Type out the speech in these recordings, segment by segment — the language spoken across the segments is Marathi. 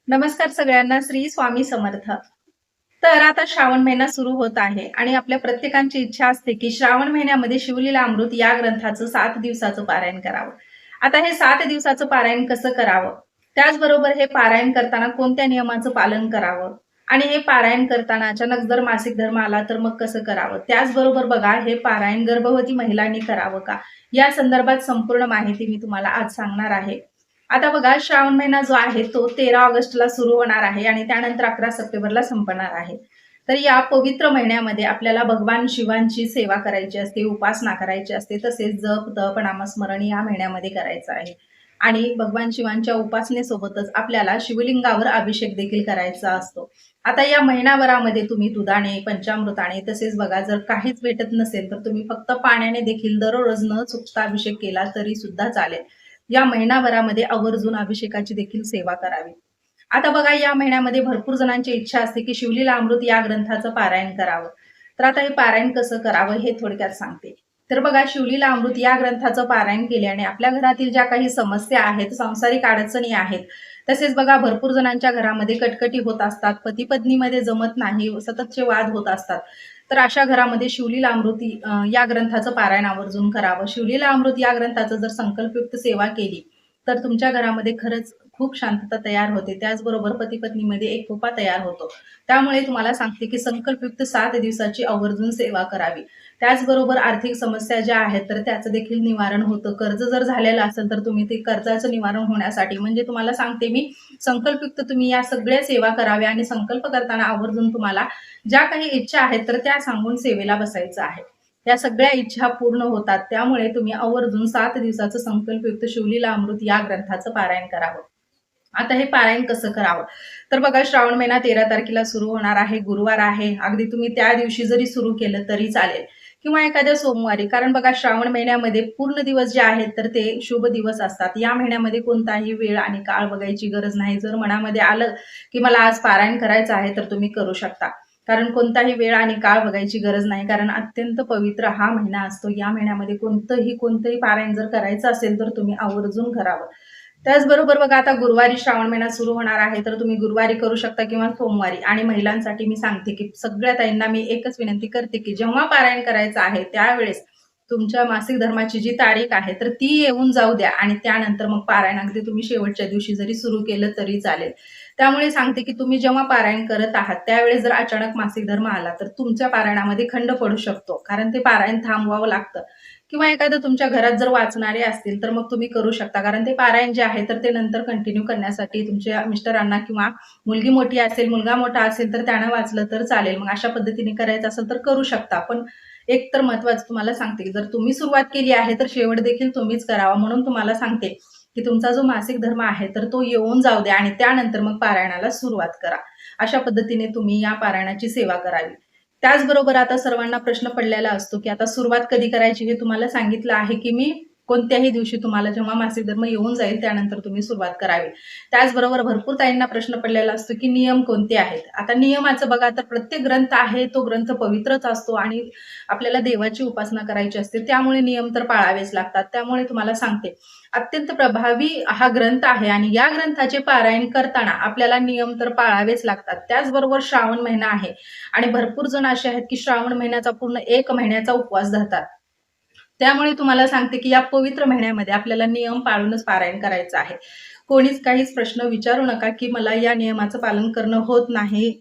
नमस्कार सगळ्यांना. श्री स्वामी समर्थ. तर आता श्रावण महिना सुरू होत आहे आणि आपल्या प्रत्येकाची इच्छा असते की श्रावण महिन्यामध्ये शिवलीला अमृत या ग्रंथाचं 7 दिवसाचं पारायण करावं. आता हे 7 दिवसाचं पारायण कसं करावं, त्याचबरोबर हे पारायण करताना कोणत्या नियमाचं पालन करावं आणि हे पारायण करताना अचानक जर मासिक धर्म आला तर मग कसं करावं, त्याचबरोबर बघा हे पारायण गर्भवती महिलांनी करावं का, या संदर्भात संपूर्ण माहिती मी तुम्हाला आज सांगणार आहे. आता बघा श्रावण महिना जो आहे तो 13 ऑगस्टला सुरू होणार आहे आणि त्यानंतर 11 सप्टेंबरला संपणार आहे. तर या पवित्र महिन्यामध्ये आपल्याला भगवान शिवांची सेवा करायची असते, उपासना करायची असते, तसेच जप, तप, नामस्मरण या महिन्यामध्ये करायचं आहे. आणि भगवान शिवांच्या उपासनेसोबतच आपल्याला शिवलिंगावर अभिषेक देखील करायचा असतो. आता या महिनाभरामध्ये तुम्ही दुधाने, पंचामृताने, तसेच बघा जर काहीच भेटत नसेल तर तुम्ही फक्त पाण्याने देखील दररोज न चुकता अभिषेक केला तरी सुद्धा चालेल. या महिनाभरामध्ये आवर्जून अभिषेकाची देखील सेवा करावी. आता बघा या महिन्यामध्ये भरपूर जणांची इच्छा असते की शिवलीला अमृत या ग्रंथाचं पारायण करावं. तर आता हे पारायण कसं करावं हे थोडक्यात सांगते. तर बघा शिवलीला अमृत या ग्रंथाचं पारायण केल्याने आपल्या घरातील ज्या काही समस्या आहेत, सांसारिक अडचणी आहेत, तसेच बघा भरपूर जणांच्या घरामध्ये कटकटी होत असतात, पती पत्नीमध्ये जमत नाही, सततचे वाद होत असतात. तर अशा घरामध्ये शिवलीला अमृती या ग्रंथाचं पारायण आवर्जून करावं. शिवलीला अमृत या ग्रंथाचं जर संकल्पयुक्त सेवा केली तर तुमच्या घरामध्ये खरंच खूप शांतता तयार होते. त्याचबरोबर पती पत्नीमध्ये एकोपा तयार होतो. त्यामुळे तुम्हाला सांगते की संकल्पयुक्त 7 दिवसाची आवर्जून सेवा करावी. त्याचबरोबर आर्थिक समस्या ज्या आहेत तर त्याचं देखील निवारण होतं. कर्ज जर झालेलं असेल तर तुम्ही ते कर्जाचं निवारण होण्यासाठी म्हणजे तुम्हाला सांगते मी संकल्पयुक्त तुम्ही या सगळ्या सेवा कराव्या आणि संकल्प करताना आवर्जून तुम्हाला ज्या काही इच्छा आहेत तर त्या सांगून सेवेला बसायचं आहे. त्या सगळ्या इच्छा पूर्ण होतात. त्यामुळे तुम्ही आवर्जून 7 दिवसाचं संकल्पयुक्त शिवलीला अमृत या ग्रंथाचं पारायण करावं. आता हे पारायण कसं करावं, तर बघा श्रावण महिना 13 तारखेला सुरू होणार आहे, गुरुवार आहे. अगदी तुम्ही त्या दिवशी जरी सुरू केलं तरी चालेल किंवा एखाद्या सोमवारी. कारण बघा श्रावण महिन्यामध्ये पूर्ण दिवस जे आहेत तर ते शुभ दिवस असतात. या महिन्यामध्ये कोणताही वेळ आणि काळ बघायची गरज नाही. जर मनामध्ये आलं की मला आज पारायण करायचं आहे तर तुम्ही करू शकता. कारण कोणताही वेळ आणि काळ बघायची गरज नाही. कारण अत्यंत पवित्र हा महिना असतो. या महिन्यामध्ये कोणतंही पारायण जर करायचं असेल तर तुम्ही आवर्जून करावं. त्याचबरोबर बघा आता गुरुवारी श्रावण महिना सुरू होणार आहे तर तुम्ही गुरुवारी करू शकता किंवा सोमवारी. आणि महिलांसाठी मी सांगते की सगळ्या ताईंना मी एकच विनंती करते की जेव्हा पारायण करायचं आहे त्यावेळेस तुमच्या मासिक धर्माची जी तारीख आहे तर ती येऊन जाऊ द्या आणि त्यानंतर मग पारायण अगदी तुम्ही शेवटच्या दिवशी जरी सुरू केलं तरी चालेल. त्यामुळे सांगते की तुम्ही जेव्हा पारायण करत आहात त्यावेळेस जर अचानक मासिक धर्म आला तर तुमच्या पारायणामध्ये खंड पडू शकतो. कारण ते पारायण थांबवावं लागतं. किंवा एखादं तुमच्या घरात जर वाचणारे असतील तर मग तुम्ही करू शकता. कारण ते पारायण जे आहे तर ते नंतर कंटिन्यू करण्यासाठी तुमच्या मिस्टरांना किंवा मुलगी मोठी असेल, मुलगा मोठा असेल तर त्यानं वाचलं तर चालेल. मग अशा पद्धतीने करायचं असेल तर करू शकता. पण एक तर महत्त्वाचं तुम्हाला सांगते की जर तुम्ही सुरुवात केली आहे तर शेवट देखील तुम्हीच करावा. म्हणून तुम्हाला सांगते की तुमचा जो मासिक धर्म आहे तर तो येऊन जाऊ द्या आणि त्यानंतर मग पारायणाला सुरुवात करा. अशा पद्धतीने तुम्ही या पारायणाची सेवा करावी. त्याचबरोबर आता सर्वांना प्रश्न पडलेला असतो की आता सुरुवात कधी करायची, हे तुम्हाला सांगितलं आहे की मी कोणत्याही दिवशी तुम्हाला जेव्हा मासिक धर्म येऊन जाईल त्यानंतर तुम्ही सुरुवात करावी. त्याचबरोबर भरपूर ताईंना प्रश्न पडलेला असतो की नियम कोणते आहेत. आता नियमाचं बघा तर प्रत्येक ग्रंथ आहे तो ग्रंथ पवित्रच असतो आणि आपल्याला देवाची उपासना करायची असते. त्यामुळे नियम तर पाळावेच लागतात. त्यामुळे तुम्हाला सांगते अत्यंत प्रभावी हा ग्रंथ आहे आणि या ग्रंथाचे पारायण करताना आपल्याला नियम तर पाळावेच लागतात. त्याचबरोबर श्रावण महिना आहे आणि भरपूर जण असे आहेत की श्रावण महिन्याचा पूर्ण 1 महिन्याचा उपवास धरतात. त्यामुळे तुम्हाला सांगते की या पवित्र महिन्यामध्ये आपल्याला नियम पाळूनच पारायण करायचं आहे. कोणीच काहीच प्रश्न विचारू नका की मला या नियमाचं पालन करणं होत नाही,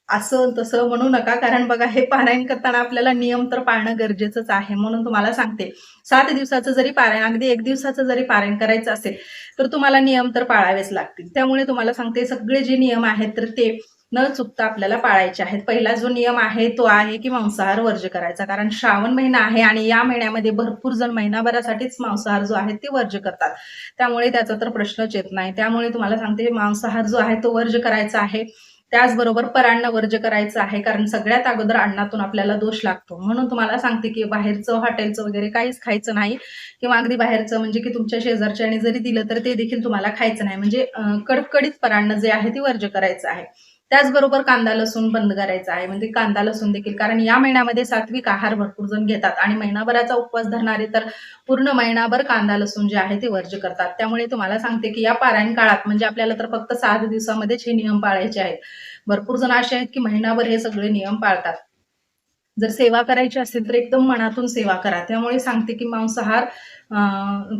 असं तसं म्हणू नका. कारण बघा हे पारायण करताना आपल्याला नियम तर पाळणं गरजेचंच आहे. म्हणून तुम्हाला सांगते 7 दिवसाचं जरी पारायण, अगदी 1 दिवसाचं जरी पारायण करायचं असेल तर तुम्हाला नियम तर पाळावेच लागतील. त्यामुळे तुम्हाला सांगते सगळे जे नियम आहेत तर ते न चुकता आपल्याला पाळायचे आहेत. पहिला जो नियम आहे तो आहे की मांसाहार वर्ज्य करायचा. कारण श्रावण महिना आहे आणि या महिन्यामध्ये भरपूर जण महिनाभरासाठीच मांसाहार जो आहे ते वर्ज्य करतात. त्यामुळे त्याचा तर प्रश्नच येत नाही. त्यामुळे तुम्हाला सांगते मांसाहार जो आहे तो वर्ज्य करायचा आहे. त्याचबरोबर परान्न वर्ज्य करायचं आहे. कारण सगळ्यात अगोदर अन्नातून आपल्याला दोष लागतो. म्हणून तुम्हाला सांगते की बाहेरचं, हॉटेलचं वगैरे काहीच खायचं नाही किंवा अगदी बाहेरचं म्हणजे की तुमच्या शेजारच्याने जरी दिलं तर ते देखील तुम्हाला खायचं नाही. म्हणजे कडकडीत परान्न जे आहे ते वर्ज्य करायचं आहे. त्याचबरोबर कांदा लसूण बंद करायचा आहे, म्हणजे कांदा लसूण देखील, कारण या महिन्यामध्ये सात्विक आहार भरपूर जण घेतात आणि महिनाभराचा उपवास धरणारे तर पूर्ण महिनाभर कांदा लसूण जे आहे ते वर्ज्य करतात. त्यामुळे तुम्हाला सांगते की या पारायण काळात म्हणजे आपल्याला तर फक्त 7 दिवसामध्येच हे नियम पाळायचे आहेत. भरपूर जण असे आहेत की महिनाभर हे सगळे नियम पाळतात. जर सेवा करायची असेल तर एकदम मनातून सेवा करा. त्यामुळे सांगते की मांसाहार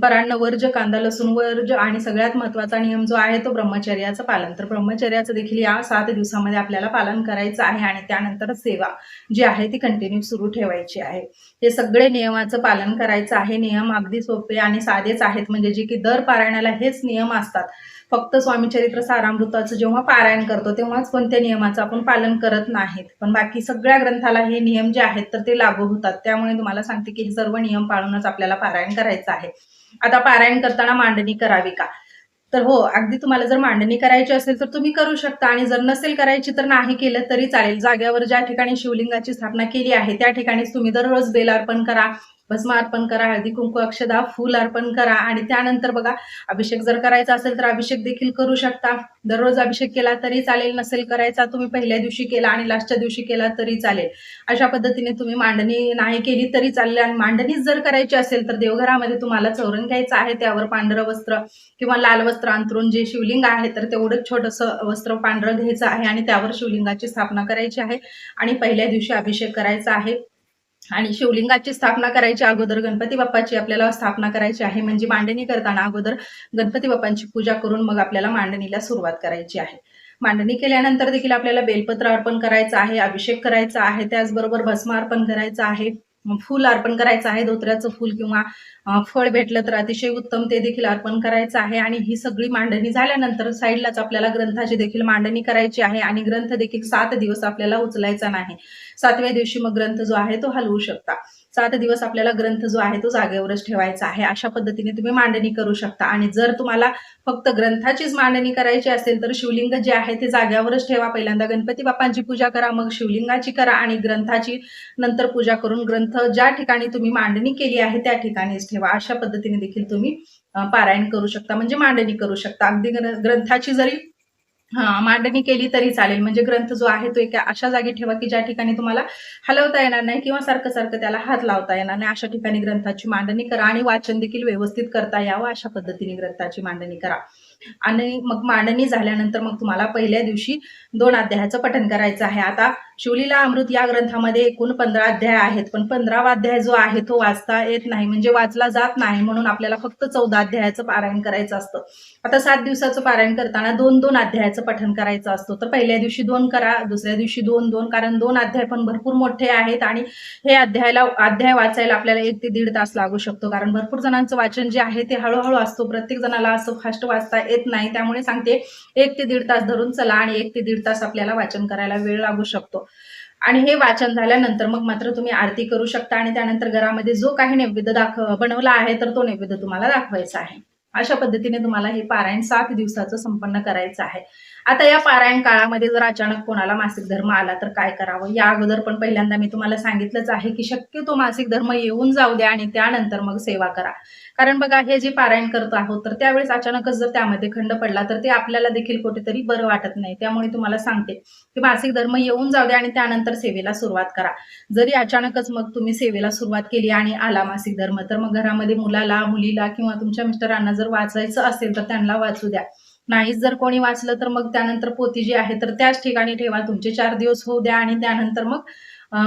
परान्न वर्ज्य, कांदा लसूण वर्ज्य आणि सगळ्यात महत्त्वाचा नियम जो आहे तो ब्रह्मचर्याचं पालन. तर ब्रह्मचर्याचं देखील या 7 दिवसामध्ये आपल्याला पालन करायचं आहे आणि त्यानंतर सेवा जी आहे ती कंटिन्यू सुरू ठेवायची आहे. हे सगळे नियमाचं पालन करायचं आहे. नियम अगदी सोपे आणि साधेच आहेत, म्हणजे जे की दर पारायणाला हेच नियम असतात. फक्त स्वामी चरित्र सारामृताचं जेव्हा पारायण करतो तेव्हाच कोणत्या नियमाचं आपण पालन करत नाहीत, पण बाकी सगळ्या ग्रंथाला हे नियम जे आहेत तर ते लागू होतात. त्यामुळे तुम्हाला सांगते की हे सर्व नियम पाळूनच आपल्याला पारायण करायचं आहे. आता पारायण करताना मांडणी करावी का? तर हो, अगदी तुम्हाला जर मांडणी करायची असेल तर तुम्ही करू शकता आणि जर नसेल करायची तर नाही केलं तरी चालेल. जागेवर ज्या ठिकाणी शिवलिंगाची स्थापना केली आहे त्या ठिकाणीच तुम्ही दररोज बेल अर्पण करा, भस्म अर्पण करा, हळदी कुंकू अक्षदा फूल अर्पण करा आणि त्यानंतर बघा अभिषेक जर करायचा असेल तर अभिषेक देखील करू शकता. दररोज अभिषेक केला तरी चालेल, नसेल करायचा तुम्ही पहिल्या दिवशी केला आणि लास्टच्या दिवशी केला तरी चालेल. अशा पद्धतीने तुम्ही मांडणी नाही केली तरी चालेल. आणि मांडणीच जर करायची असेल तर देवघरामध्ये तुम्हाला चौरंग घ्यायचं आहे, त्यावर पांढरं वस्त्र किंवा लाल वस्त्र अंथरून जे शिवलिंग आहे तर तेवढंच छोटंसं वस्त्र पांढरं घ्यायचं आहे आणि त्यावर शिवलिंगाची स्थापना करायची आहे आणि पहिल्या दिवशी अभिषेक करायचा आहे. आणि शिवलिंगाची स्थापना करायची अगोदर गणपती बाप्पाची आपल्याला स्थापना करायची आहे, म्हणजे मांडणी करताना अगोदर गणपती बाप्पांची पूजा करून मग आपल्याला मांडणीला सुरुवात करायची आहे. मांडणी केल्यानंतर देखील आपल्याला बेलपत्र अर्पण करायचं आहे, अभिषेक करायचा आहे, त्याचबरोबर भस्म अर्पण करायचं आहे, फूल अर्पण करायचं आहे, धोत्र्याचं फूल किंवा फळ भेटलं तर अतिशय उत्तम ते देखील अर्पण करायचं आहे. आणि ही सगळी मांडणी झाल्यानंतर साईडलाच आपल्याला ग्रंथाची देखील मांडणी करायची आहे आणि ग्रंथ देखील 7 दिवस आपल्याला उचलायचा नाही. 7व्या दिवशी मग ग्रंथ जो आहे तो हलवू शकता. 7 दिवस आपल्याला ग्रंथ जो आहे तो जागेवरच ठेवायचा आहे. अशा पद्धतीने तुम्ही मांडणी करू शकता. आणि जर तुम्हाला फक्त ग्रंथाचीच मांडणी करायची असेल तर शिवलिंग जे आहे ते जागेवरच ठेवा. पहिल्यांदा गणपती बाप्पांची पूजा करा, मग शिवलिंगाची करा आणि ग्रंथाची नंतर पूजा करून ग्रंथ ज्या ठिकाणी तुम्ही मांडणी केली आहे त्या ठिकाणीच ठेवा. अशा पद्धतीने देखील तुम्ही पारायण करू शकता, म्हणजे मांडणी करू शकता. अगदी ग्रंथाची जरी मांडणी केली तरी चालेल, म्हणजे ग्रंथ जो आहे तो एका अशा जागी ठेवा की ज्या ठिकाणी तुम्हाला हलवता येणार नाही किंवा सारखं सारखं त्याला हात लावता येणार नाही. अशा ठिकाणी ग्रंथाची मांडणी करा आणि वाचन देखील व्यवस्थित करता यावं अशा पद्धतीने ग्रंथाची मांडणी करा. आणि मग मांडणी झाल्यानंतर मग तुम्हाला पहिल्या दिवशी 2 अध्यायाचं पठण करायचं आहे. आता शिवलीला अमृत या ग्रंथामध्ये एकूण 15 अध्याय आहेत, पण 15वा अध्याय जो आहे तो वाचता येत नाही, म्हणजे वाचला जात नाही, म्हणून आपल्याला फक्त 14 अध्यायाचं पारायण करायचं असतं. आता 7 दिवसाचं पारायण करताना 2-2 अध्यायाचं पठण करायचं असतं. तर पहिल्या दिवशी 2 करा, दुसऱ्या दिवशी 2-2, कारण 2 अध्याय पण भरपूर मोठे आहेत आणि हे अध्याय वाचायला आपल्याला 1 ते 1.5 तास लागू शकतो, कारण भरपूर जणांचं वाचन जे आहे ते हळूहळू असतो. प्रत्येक जणाला असं फास्ट वाचता येत नाही, त्यामुळे सांगते 1 ते 1.5 तास धरून चला आणि 1 ते 1.5 तास आपल्याला वाचन करायला वेळ लागू शकतो. आणि हे वाचन झाल्यानंतर मग मात्र तुम्ही आरती करू शकता आणि त्यानंतर घरामध्ये जो काही नैवेद्य बनवला आहे तर तो नैवेद्य तुम्हाला दाखवायचा आहे. अशा पद्धतीने तुम्हाला हे पारायण 7 दिवसाचं संपन्न करायचं आहे. आता या पारायण काळामध्ये जर अचानक कोणाला मासिक धर्म आला तर काय करावं? या अगोदर पण पहिल्यांदा मी तुम्हाला सांगितलंच आहे की शक्यतो मासिक धर्म येऊन जाऊ द्या आणि त्यानंतर मग सेवा करा. कारण बघा हे जे पारायण करतो आहोत तर त्यावेळेस अचानकच जर त्यामध्ये खंड पडला तर ते आपल्याला देखील कुठेतरी बरं वाटत नाही. त्यामुळे तुम्हाला सांगते की मासिक धर्म येऊन जाऊ द्या आणि त्यानंतर सेवेला सुरुवात करा. जरी अचानकच मग तुम्ही सेवेला सुरुवात केली आणि आला मासिक धर्म तर मग घरामध्ये मुलाला, मुलीला किंवा तुमच्या मिस्टरांना जर वाचायचं असेल तर त्यांना वाचू द्या. नाहीच जर कोणी वाचलं तर मग त्यानंतर पोथी जी आहे तर त्याच ठिकाणी ठेवा. तुमचे 4 दिवस होऊ द्या आणि त्यानंतर मग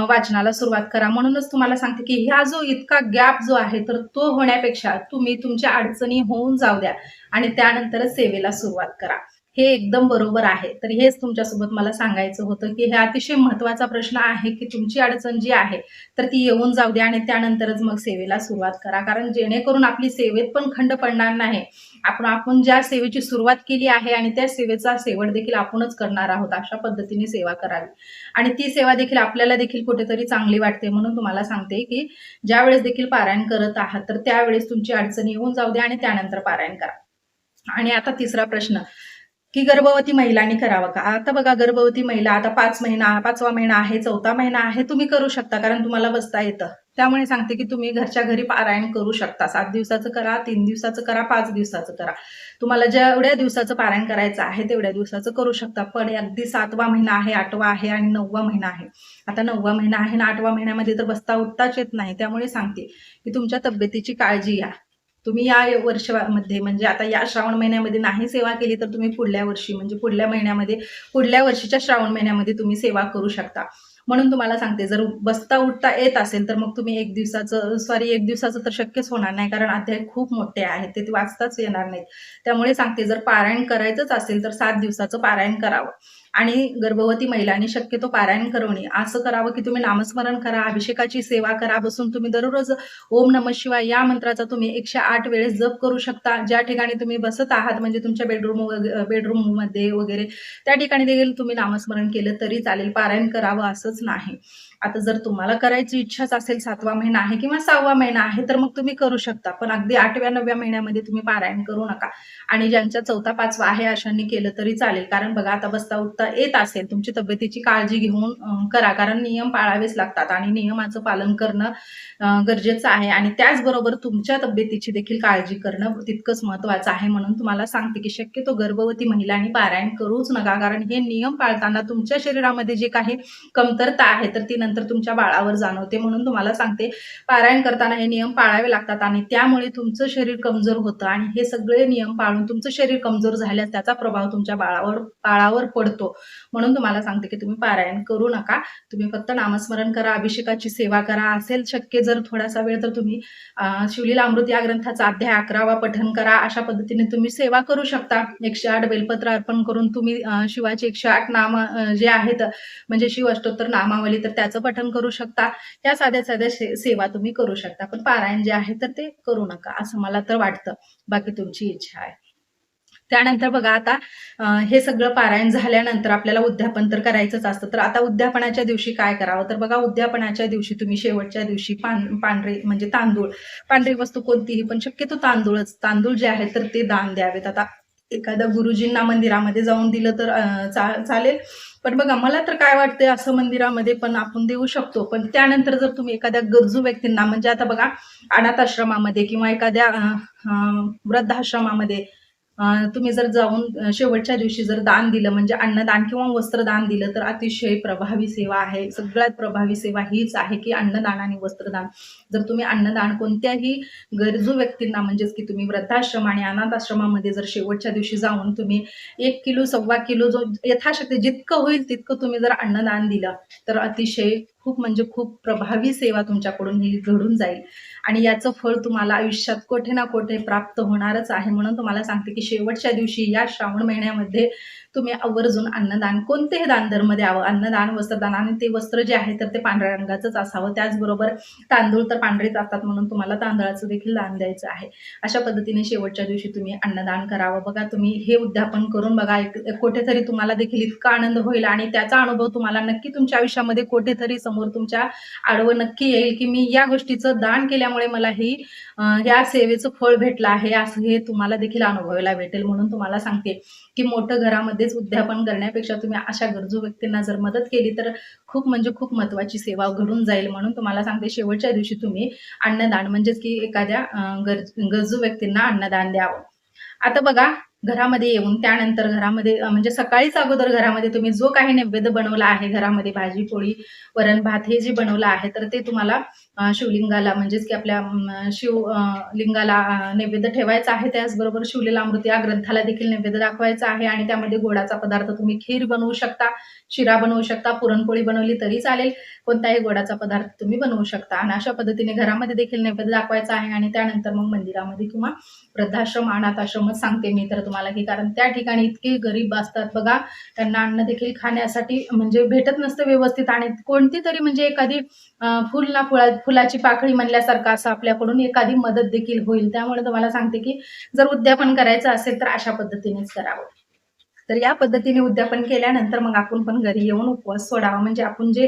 वाचनाला सुरुवात करा. म्हणूनच तुम्हाला सांगते की ह्या जो इतका गॅप जो आहे तर तो होण्यापेक्षा तुम्ही तुमच्या अडचणी होऊन जाऊ द्या आणि त्यानंतरच सेवेला सुरुवात करा. हे एकदम बरोबर आहे. तर हेच तुमच्यासोबत मला सांगायचं होतं की हे अतिशय महत्त्वाचा प्रश्न आहे की तुमची अडचण जी आहे तर ती येऊन जाऊ द्या आणि त्यानंतरच मग सेवेला सुरुवात करा. कारण जेणेकरून आपली सेवेत पण खंड पडणार नाही. आपण ज्या सेवेची सुरुवात केली आहे आणि त्या सेवेचा शेवट देखील आपणच करणार आहोत. अशा पद्धतीने सेवा करावी आणि ती सेवा देखील आपल्याला देखील कुठेतरी चांगली वाटते. म्हणून तुम्हाला सांगते की ज्यावेळेस देखील पारायण करत आहात तर त्यावेळेस तुमची अडचण येऊन जाऊ द्या आणि त्यानंतर पारायण करा. आणि आता तिसरा प्रश्न की गर्भवती महिलांनी करावं का? आता बघा गर्भवती महिला आता 5वा महिना आहे, 4था महिना आहे, तुम्ही करू शकता कारण तुम्हाला बसता येतं. त्यामुळे सांगते की तुम्ही घरच्या घरी पारायण करू शकता. 7 दिवसाचं करा, 3 दिवसाचं करा, 5 दिवसाचं करा. तुम्हाला जेवढ्या दिवसाचं पारायण करायचं आहे तेवढ्या दिवसाचं करू शकता. पण अगदी 7वा महिना आहे, 8वा आहे आणि 9वा महिना आहे. आता 9वा महिना आहे आणि 8वा महिन्यामध्ये तर बसता उठताच येत नाही. त्यामुळे सांगते की तुमच्या तब्येतीची काळजी घ्या. तुम्ही या वर्षामध्ये म्हणजे आता या श्रावण महिन्यामध्ये नाही सेवा केली तर तुम्ही पुढल्या वर्षी म्हणजे पुढल्या महिन्यामध्ये पुढल्या वर्षीच्या श्रावण महिन्यामध्ये तुम्ही सेवा करू शकता. म्हणून तुम्हाला सांगते जर बसता उठता येत असेल तर मग तुम्ही एक दिवसाचं तर शक्यच होणार नाही, कारण अध्याय खूप मोठे आहेत, ते वाचताच येणार नाहीत. त्यामुळे सांगते जर पारायण करायचंच असेल तर 7 दिवसाचं पारायण करावं. आणि गर्भवती महिलांनी शक्यतो पारायण करू नये. असं करावं की तुम्ही नामस्मरण करा, अभिषेकाची सेवा करा, बसून तुम्ही दररोज ओम नमः शिवाय या मंत्राचा तुम्ही 108 वेळेस जप करू शकता. ज्या ठिकाणी तुम्ही बसत आहात म्हणजे तुमच्या बेडरूममध्ये वगैरे त्या ठिकाणी देखील तुम्ही नामस्मरण केलं तरी चालेल. पारायण करावं असंच नाही. आता जर तुम्हाला करायची इच्छाच असेल 7वा महिना आहे किंवा 6वा महिना आहे तर मग तुम्ही करू शकता. पण अगदी 8व्या 9व्या महिन्यामध्ये तुम्ही पारायण करू नका. आणि ज्यांच्या 4था 5वा आहे अशांनी केलं तरी चालेल. कारण बघा आता बसता उठता येत असेल तुमची तब्येतीची काळजी घेऊन करा, कारण नियम पाळावेच लागतात आणि नियमाचं पालन करणं गरजेचं आहे. आणि त्याचबरोबर तुमच्या तब्येतीची देखील काळजी करणं तितकंच महत्त्वाचं आहे. म्हणून तुम्हाला सांगते की शक्यतो गर्भवती महिलांनी पारायण करूच नका, कारण हे नियम पाळताना तुमच्या शरीरामध्ये जे काही कमतरता आहे तर ती नंतर तुमच्या बाळावर जाणवते. म्हणून तुम्हाला सांगते पारायण करताना हे नियम पाळावे लागतात आणि त्यामुळे तुमचं शरीर कमजोर होतं आणि हे सगळे नियम पाळून तुमचं शरीर कमजोर झाल्यास त्याचा प्रभाव तुमच्या बाळावर पडतो. म्हणून तुम्हाला सांगते की तुम्ही पारायण करू नका. तुम्ही फक्त नामस्मरण करा, अभिषेकाची सेवा करा. असेल शक्य जर थोडासा वेळ तर तुम्ही शिवलीला अमृत या ग्रंथाचा अध्याय 11वा पठण करा. अशा पद्धतीने तुम्ही सेवा करू शकता. 108 बेलपत्र अर्पण करून तुम्ही शिवाचे 108 नाम जे आहेत म्हणजे शिव अष्टोत्तर नामावली तर त्याचं पठण करू शकता. या साध्या साध्या सेवा तुम्ही करू शकता. पण पारायण जे आहे तर ते करू नका असं मला तर वाटतं. बाकी तुमची इच्छा आहे. त्यानंतर बघा आता हे सगळं पारायण झाल्यानंतर आपल्याला उद्यापन तर करायचंच असतं. तर आता उद्यापनाच्या दिवशी काय करावं, तर बघा उद्यापनाच्या दिवशी तुम्ही शेवटच्या दिवशी पांढरे म्हणजे तांदूळ, पांढरी वस्तू कोणतीही पण शक्यतो तांदूळ जे आहेत तर ते दान द्यावेत. आता एखाद्या गुरुजींना मंदिरामध्ये जाऊन दिलं तर चालेल. पण बघा मला तर काय वाटते असं मंदिरामध्ये पण आपण देऊ शकतो. पण त्यानंतर जर तुम्ही एखाद्या गरजू व्यक्तींना म्हणजे आता बघा अनाथ आश्रमामध्ये किंवा एखाद्या वृद्धाश्रमामध्ये तुम्ही जर जाऊन शेवटच्या दिवशी जर दान दिलं म्हणजे अन्नदान किंवा वस्त्रदान दिलं तर अतिशय प्रभावी सेवा आहे. सगळ्यात प्रभावी सेवा हीच आहे की अन्नदान आणि वस्त्रदान. जर तुम्ही अन्नदान कोणत्याही गरजू व्यक्तींना म्हणजेच की तुम्ही वृद्धाश्रम आणि अनाथ आश्रमामध्ये जर शेवटच्या दिवशी जाऊन तुम्ही 1 किलो 1.25 किलो जो यथाशक्ती जितकं होईल तितकं तुम्ही जर अन्नदान दिलं तर अतिशय खूप म्हणजे खूप प्रभावी सेवा तुमच्याकडून ही घडून जाईल आणि याचं फळ तुम्हाला आयुष्यात कुठे ना कुठे प्राप्त होणारच आहे. म्हणून तुम्हाला सांगते की शेवटच्या दिवशी या श्रावण महिन्यामध्ये तुम्ही आवर्जून अन्नदान कोणतेही दानधर्म द्यावं. अन्नदान, वस्त्रदान आणि ते वस्त्र जे आहे तर ते पांढऱ्या रंगाचंच असावं. त्याचबरोबर तांदूळ तर पांढरेच असतात म्हणून तुम्हाला तांदळाचं देखील दान द्यायचं आहे. अशा पद्धतीने शेवटच्या दिवशी तुम्ही अन्नदान करावं. बघा तुम्ही हे उद्यापन करून बघा, कुठेतरी तुम्हाला देखील इतका आनंद होईल आणि त्याचा अनुभव तुम्हाला नक्की तुमच्या आयुष्यामध्ये कुठेतरी समोर तुमच्या आडवं नक्की येईल की मी या गोष्टीचं दान केल्यामुळे मला या सेवेचं फळ भेटलं आहे असं हे तुम्हाला देखील अनुभवायला भेटेल. म्हणून तुम्हाला सांगते की मोठं घरामध्येच उद्यापन करण्यापेक्षा तुम्ही अशा गरजू व्यक्तींना जर मदत केली तर खूप म्हणजे खूप महत्त्वाची सेवा घडून जाईल. म्हणून तुम्हाला सांगते शेवटच्या दिवशी तुम्ही अन्नदान म्हणजेच की एखाद्या गरजू व्यक्तींना अन्नदान द्यावं. आता बघा घरामध्ये येऊन त्यानंतर घरामध्ये म्हणजे सकाळीच अगोदर घरामध्ये तुम्ही जो काही नैवेद्य बनवला आहे घरामध्ये भाजी पोळी वरण भात हे जे बनवलं आहे तर ते तुम्हाला शिवलिंगाला म्हणजेच की आपल्या शिवलिंगाला नैवेद्य ठेवायचा आहे. त्याचबरोबर शिवलीला अमृत या ग्रंथाला देखील नैवेद्य दाखवायचा आहे आणि त्यामध्ये गोडाचा पदार्थ तुम्ही खीर बनवू शकता, शिरा बनवू शकता, पुरणपोळी बनवली तरी चालेल, कोणताही गोडाचा पदार्थ तुम्ही बनवू शकता. आणि अशा पद्धतीने घरामध्ये देखील नैवेद्य दाखवायचा आहे आणि त्यानंतर मग मंदिरामध्ये किंवा वृद्धाश्रम अनाथ आश्रमच सांगते मी तर तुम्हाला की कारण त्या ठिकाणी इतके गरीब असतात बघा, त्यांना अन्न देखील खाण्यासाठी म्हणजे भेटत नसतं व्यवस्थित आणि कोणती तरी म्हणजे एखादी फुलाची पाकळी म्हणल्यासारखं असं आपल्याकडून एखादी मदत देखील होईल. त्यामुळे तुम्हाला सांगते की जर उद्यापन करायचं असेल तर अशा पद्धतीनेच करावं. तर या पद्धतीने उद्यापन केल्यानंतर मग आपण पण घरी येऊन उपवास सोडावा म्हणजे आपण जे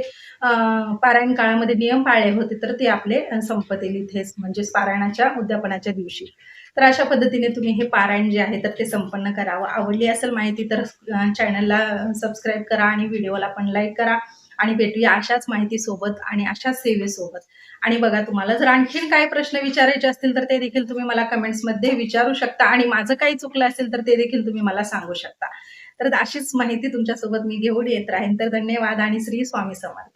पारायण काळामध्ये नियम पाळले होते तर ते आपले संपतील इथेच म्हणजेच पारायणाच्या उद्यापनाच्या दिवशी. तर अशा पद्धतीने तुम्ही हे पारायण जे आहे तर ते संपन्न करावं. आवडली असेल माहिती तर चॅनलला सबस्क्राईब करा आणि व्हिडिओला पण लाईक करा आणि भेटूया अशाच माहितीसोबत आणि अशाच सेवेसोबत. आणि बघा, तुम्हाला जर आणखीन काही प्रश्न विचारायचे असतील तर ते देखील तुम्ही मला कमेंट्समध्ये विचारू शकता आणि माझं काही चुकलं असेल तर ते देखील तुम्ही मला सांगू शकता. तर अशीच माहिती तुमच्यासोबत मी घेऊन येत राहीन. तर धन्यवाद आणि श्री स्वामी समर्थ.